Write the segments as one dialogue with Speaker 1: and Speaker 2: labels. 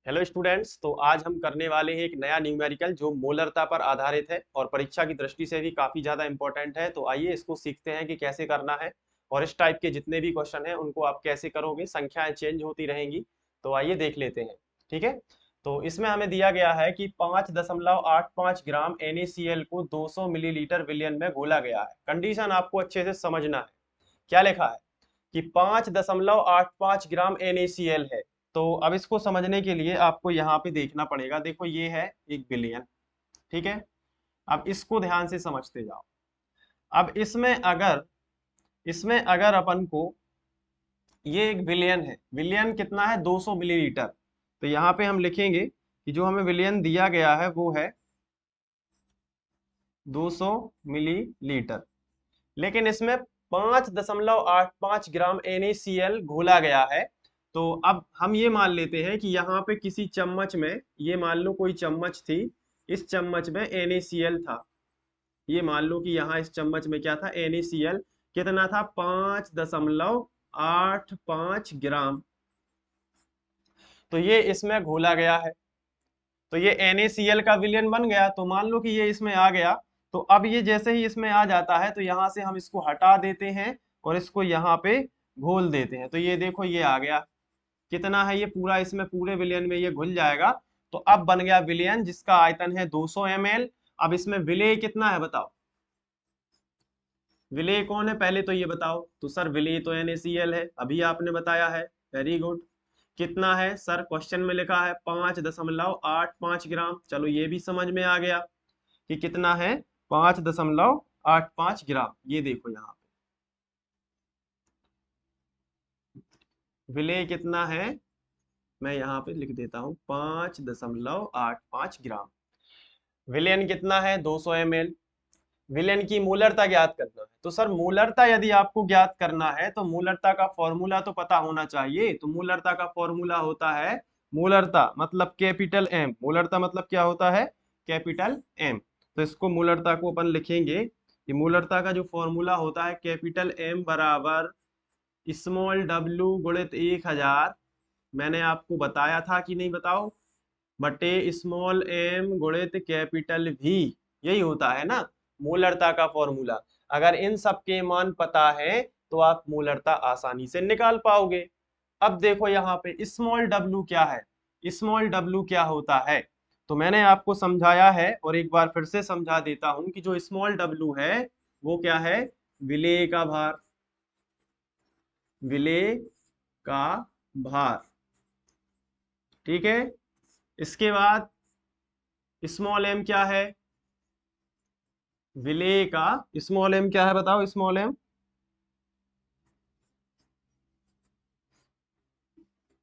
Speaker 1: Hello students. तो आज हम करने वाले हैं एक नया न्यूमेरिकल जो मोलरता पर आधारित है और परीक्षा की दृष्टि से भी काफी ज्यादा इंपॉर्टेंट है। तो आइए इसको सीखते हैं कि कैसे करना है और इस टाइप के जितने भी क्वेश्चन हैं उनको आप कैसे करोगे। संख्याएं चेंज होती रहेंगी, तो आइए देख लेते हैं। ठीक है। तो इसमें हमें दिया गया है कि 5.85 ग्राम NaCl को 200 मिलीलीटर विलियन में घोला गया है। कंडीशन आपको अच्छे से समझना है। क्या लिखा है कि 5.85 ग्राम NaCl है। तो अब इसको समझने के लिए आपको यहाँ पे देखना पड़ेगा। देखो ये है एक बिलियन, ठीक है। अब इसको ध्यान से समझते जाओ। अब इसमें अगर अपन को ये एक बिलियन है, बिलियन कितना है 200 मिलीलीटर। तो यहाँ पे हम लिखेंगे कि जो हमें बिलियन दिया गया है वो है 200 मिलीलीटर, लेकिन इसमें 5.85 ग्राम NaCl घोला गया है। तो अब हम ये मान लेते हैं कि यहाँ पे किसी चम्मच में, ये मान लो कोई चम्मच थी, इस चम्मच में NaCl था। ये मान लो कि यहाँ इस चम्मच में क्या था, NaCl कितना था, 5.85 ग्राम। तो ये इसमें घोला गया है। तो ये NaCl का विलयन बन गया। तो मान लो कि ये इसमें आ गया। तो अब ये जैसे ही इसमें आ जाता है तो यहाँ से हम इसको हटा देते हैं और इसको यहाँ पे घोल देते हैं। तो ये देखो ये आ गया। कितना है ये पूरा, इसमें पूरे विलयन में ये घुल जाएगा। तो अब बन गया विलयन जिसका आयतन है 200 ml। अब इसमें विलेय कितना है बताओ, विलेय कौन है पहले तो ये बताओ। तो सर विलेय तो NaCl है, अभी आपने बताया है। Very good. कितना है सर, क्वेश्चन में लिखा है 5.85 ग्राम। चलो ये भी समझ में आ गया कि कितना है, 5.85 ग्राम। ये देखो यहाँ पे विलेय कितना है, मैं यहाँ पे लिख देता हूँ 5.85 ग्राम। विलयन कितना है 200 ml। विलयन की मोलरता ज्ञात करना है। तो सर मोलरता यदि आपको ज्ञात करना है तो मोलरता का फॉर्मूला तो पता होना चाहिए। तो मोलरता का फॉर्मूला होता है, मोलरता मतलब कैपिटल एम। मोलरता मतलब क्या होता है, कैपिटल एम। तो इसको मोलरता को अपन लिखेंगे कि मोलरता का जो फॉर्मूला होता है कैपिटल एम बराबर स्मॉल डब्ल्यू गुणित 1000। मैंने आपको बताया था कि नहीं बताओ, बटे स्मॉल एम गुणित कैपिटल वी। यही होता है ना मोलरता का फॉर्मूला। अगर इन सब के मान पता है तो आप मोलरता आसानी से निकाल पाओगे। अब देखो यहाँ पे स्मॉल डब्ल्यू क्या है, स्मॉल डब्ल्यू क्या होता है। तो मैंने आपको समझाया है और एक बार फिर से समझा देता हूं कि जो स्मॉल डब्ल्यू है वो क्या है, विलेय का भार। विलेय का भार, ठीक है। इसके बाद स्मॉल एम क्या है, विलेय का स्मॉल एम क्या है बताओ, स्मॉल एम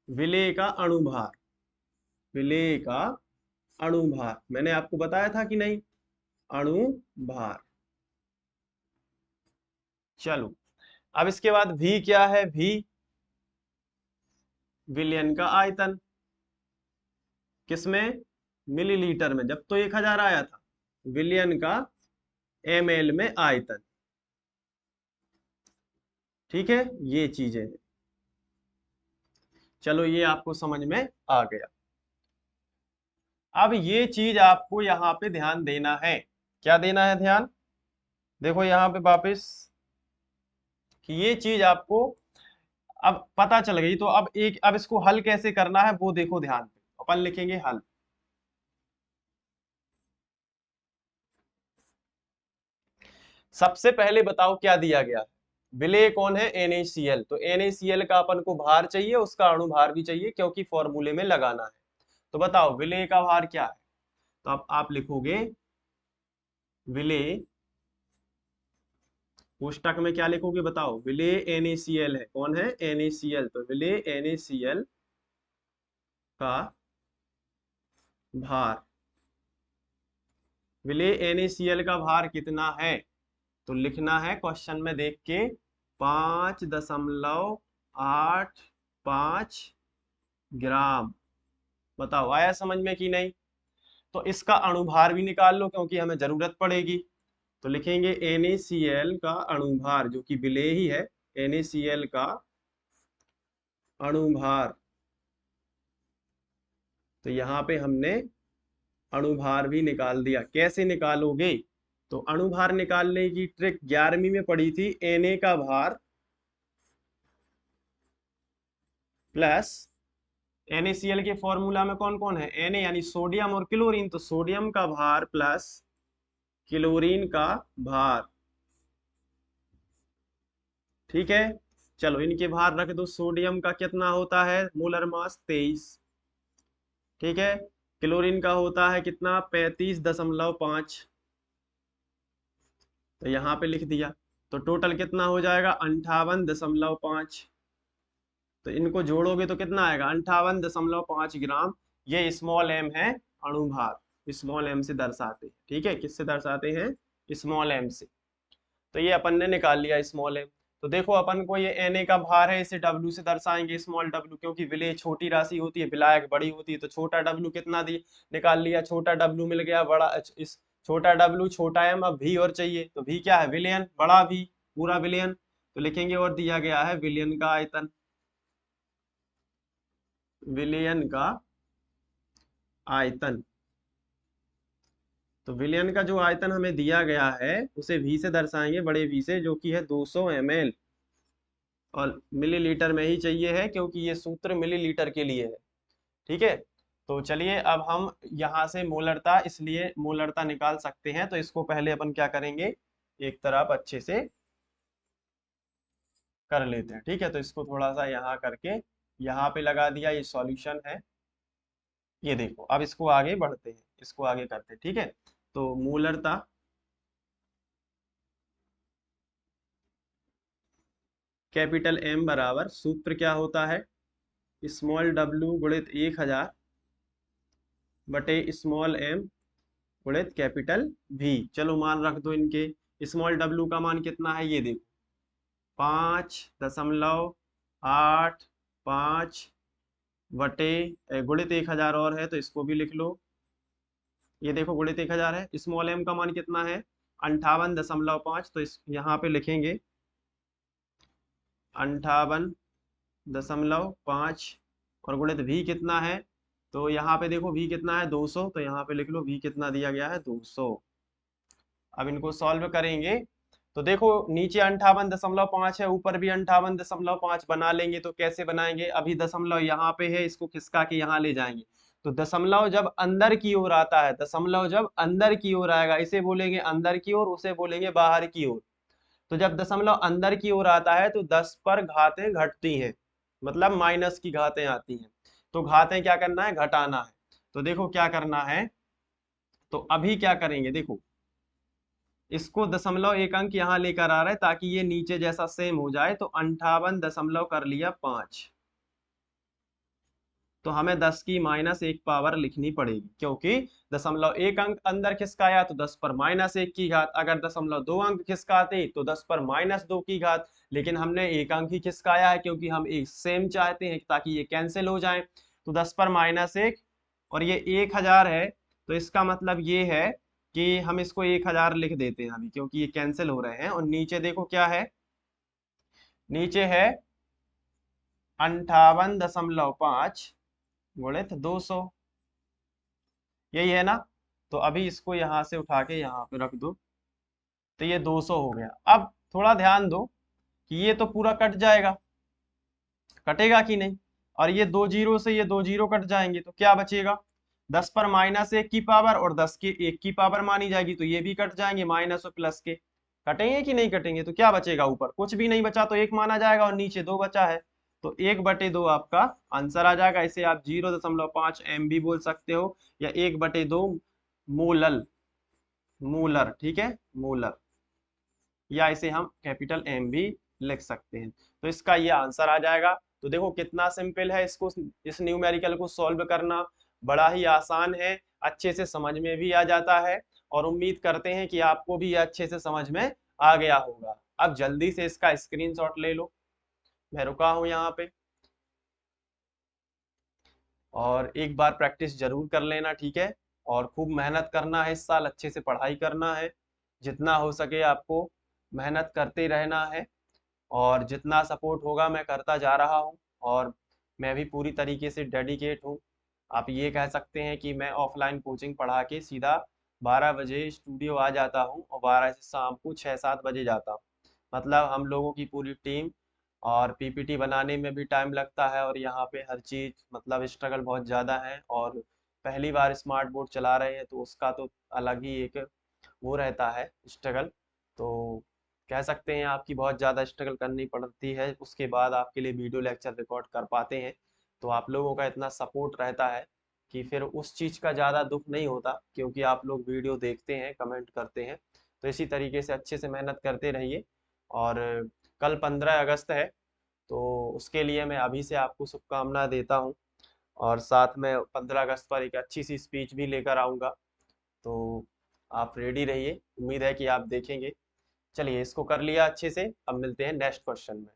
Speaker 1: विलेय का अणुभार। विलेय का अणुभार मैंने आपको बताया था कि नहीं, अणुभार। चलो अब इसके बाद V क्या है, V विलयन का आयतन। किसमें, मिलीलीटर में। जब तो 1000 आया था। विलयन का ml में आयतन, ठीक है। ये चीजें हैं। चलो ये आपको समझ में आ गया। अब ये चीज आपको यहाँ पे ध्यान देना है। क्या देना है ध्यान, देखो यहाँ पे वापस कि ये चीज आपको अब पता चल गई। तो अब इसको हल कैसे करना है वो देखो ध्यान पे। अपन लिखेंगे हल। सबसे पहले बताओ क्या दिया गया है, विलेय कौन है, NaCl। तो NaCl का अपन को भार चाहिए, उसका अणु भार भी चाहिए क्योंकि फॉर्मूले में लगाना है। तो बताओ विलेय का भार क्या है। तो अब आप लिखोगे विलेय, पुस्तक में क्या लिखोगे बताओ, विलेय NaCl है। कौन है, NaCl। तो विलेय NaCl का भार, विलेय NaCl का भार कितना है। तो लिखना है क्वेश्चन में देख के 5.85 ग्राम। बताओ आया समझ में कि नहीं। तो इसका अणुभार भी निकाल लो क्योंकि हमें जरूरत पड़ेगी। तो लिखेंगे NaCl का अणुभार जो कि विलेय ही है, NaCl का अणुभार तो यहाँ पे हमने अणुभार भी निकाल दिया। कैसे निकालोगे? तो अणुभार निकालने की ट्रिक 11वीं में पड़ी थी। Na का भार प्लस NaCl के फॉर्मूला में कौन कौन है? Na यानी सोडियम और क्लोरीन, तो सोडियम का भार प्लस क्लोरीन का भार। ठीक है, चलो इनके भार रख दो। सोडियम का कितना होता है मोलर मास? 23। ठीक है, क्लोरीन का होता है कितना? 35.5। तो यहाँ पे लिख दिया। तो टोटल कितना हो जाएगा? 58.5। तो इनको जोड़ोगे तो कितना आएगा? 58.5 ग्राम। ये स्मॉल एम है अणुभार, स्मॉल एम से दर्शाते हैं। ठीक है, किससे दर्शाते हैं? स्मॉल एम से। तो ये अपन ने निकाल लिया स्मॉल एम। तो देखो अपन को ये Na का भार है, इसे W से दर्शाएंगे, स्मॉल w, क्योंकि विलेय छोटी राशि होती है, विलायक बड़ी होती है। तो छोटा W कितना दी निकाल लिया, छोटा W मिल गया, बड़ा इस छोटा W छोटा m, अब V और चाहिए। तो V क्या है? विलयन, बड़ा V, पूरा विलयन। तो लिखेंगे और दिया गया है विलयन का आयतन, विलयन का आयतन। तो विलयन का जो आयतन हमें दिया गया है उसे V से दर्शाएंगे, बड़े V से, जो कि है 200 ml। और मिलीलीटर में ही चाहिए है क्योंकि ये सूत्र मिलीलीटर के लिए है। ठीक है, तो चलिए अब हम यहाँ से मोलरता, इसलिए मोलरता निकाल सकते हैं। तो इसको पहले अपन क्या करेंगे, एक तरफ अच्छे से कर लेते हैं। ठीक है, तो इसको थोड़ा सा यहाँ करके यहाँ पे लगा दिया, ये सॉल्यूशन है। ये देखो, अब इसको आगे बढ़ते हैं, इसको आगे करते हैं। ठीक है, तो मोलरता कैपिटल M बराबर, सूत्र क्या होता है? स्मॉल w गुणित 1000 बटे स्मॉल m गुणित कैपिटल V। चलो मान रख दो इनके। स्मॉल w का मान कितना है? ये देखो 5.85 बटे गुणित 1000 और है, तो इसको भी लिख लो। ये देखो गुणित 1000 है। स्मॉल m का मान कितना है? 58.5। तो इस यहाँ पे लिखेंगे 58.5 और गुणित V कितना है? तो यहाँ पे देखो V कितना है? 200। तो यहाँ पे लिख लो V कितना दिया गया है? 200। अब इनको सॉल्व करेंगे तो देखो नीचे 58.5 है, ऊपर भी 58.5 बना लेंगे। तो कैसे बनाएंगे? अभी दशमलव यहाँ पे है, इसको खिसका के यहाँ ले जाएंगे। तो दशमलव जब अंदर की ओर आता है, दशमलव जब अंदर की ओर आएगा, इसे बोलेंगे अंदर की ओर, उसे बोलेंगे बाहर की ओर। तो जब दशमलव अंदर की ओर आता है तो 10 पर घातें घटती हैं, मतलब माइनस की घातें आती हैं। तो घातें क्या करना है? घटाना है। तो देखो क्या करना है, तो अभी क्या करेंगे, देखो इसको दशमलव एक अंक यहाँ लेकर आ रहा है ताकि ये नीचे जैसा सेम हो जाए। तो 58 कर लिया 5। तो हमें 10 की -1 पावर लिखनी पड़ेगी, क्योंकि दशमलव एक अंक अंदर खिसकाया तो 10 पर -1 की घात। अगर दशमलव 2 अंक खिसकाते तो 10 पर -2 की घात। लेकिन हमने एक अंक ही खिसकाया है क्योंकि हम एक सेम चाहते हैं ताकि ये कैंसिल हो जाए। तो 10 पर -1 और ये 1000 है। तो इसका मतलब ये है कि हम इसको 1000 लिख देते हैं अभी, क्योंकि ये कैंसिल हो रहे हैं। और नीचे देखो क्या है, नीचे है 58.5 गुणित 200, यही है ना? तो अभी इसको यहाँ से उठा के यहाँ पे रख दो। तो ये 200 हो गया। अब थोड़ा ध्यान दो कि ये तो पूरा कट जाएगा, कटेगा कि नहीं? और ये 2 जीरो से ये 2 जीरो कट जाएंगे, तो क्या बचेगा? 10 पर -1 की पावर और 10 के 1 की पावर मानी जाएगी, तो ये भी कट जाएंगे, माइनस और प्लस के। कटेंगे कि नहीं कटेंगे? तो क्या बचेगा? ऊपर कुछ भी नहीं बचा तो 1 माना जाएगा और नीचे 2 बचा है। तो 1/2 आपका आंसर आ जाएगा। इसे आप 0.5 M भी बोल सकते हो, या 1/2 मोलल, मोलर। ठीक है, मोलर, या इसे हम कैपिटल M भी लिख सकते हैं। तो इसका ये आंसर आ जाएगा। तो देखो कितना सिंपल है, इसको, इस न्यूमेरिकल को सॉल्व करना बड़ा ही आसान है, अच्छे से समझ में भी आ जाता है। और उम्मीद करते हैं कि आपको भी ये अच्छे से समझ में आ गया होगा। अब जल्दी से इसका स्क्रीनशॉट ले लो, मैं रुका हूं यहाँ पे। और एक बार प्रैक्टिस जरूर कर लेना, ठीक है? और खूब मेहनत करना है, इस साल अच्छे से पढ़ाई करना है, जितना हो सके आपको मेहनत करते रहना है। और जितना सपोर्ट होगा मैं करता जा रहा हूँ, और मैं भी पूरी तरीके से डेडिकेट हूँ आप ये कह सकते हैं कि मैं ऑफलाइन कोचिंग पढ़ा के सीधा 12 बजे स्टूडियो आ जाता हूँ और 12 से शाम को 6-7 बजे जाता हूँ। मतलब हम लोगों की पूरी टीम, और पीपीटी बनाने में भी टाइम लगता है, और यहाँ पे हर चीज़ मतलब स्ट्रगल बहुत ज़्यादा है, और पहली बार स्मार्ट बोर्ड चला रहे हैं तो उसका तो अलग ही एक वो रहता है स्ट्रगल। तो कह सकते हैं आपकी बहुत ज़्यादा स्ट्रगल करनी पड़ती है, उसके बाद आपके लिए वीडियो लेक्चर रिकॉर्ड कर पाते हैं। तो आप लोगों का इतना सपोर्ट रहता है कि फिर उस चीज़ का ज़्यादा दुख नहीं होता, क्योंकि आप लोग वीडियो देखते हैं, कमेंट करते हैं। तो इसी तरीके से अच्छे से मेहनत करते रहिए। और कल 15 अगस्त है, तो उसके लिए मैं अभी से आपको शुभकामना देता हूँ, और साथ में 15 अगस्त पर एक अच्छी सी स्पीच भी लेकर आऊँगा। तो आप रेडी रहिए, उम्मीद है कि आप देखेंगे। चलिए इसको कर लिया अच्छे से, अब मिलते हैं नेक्स्ट क्वेश्चन में।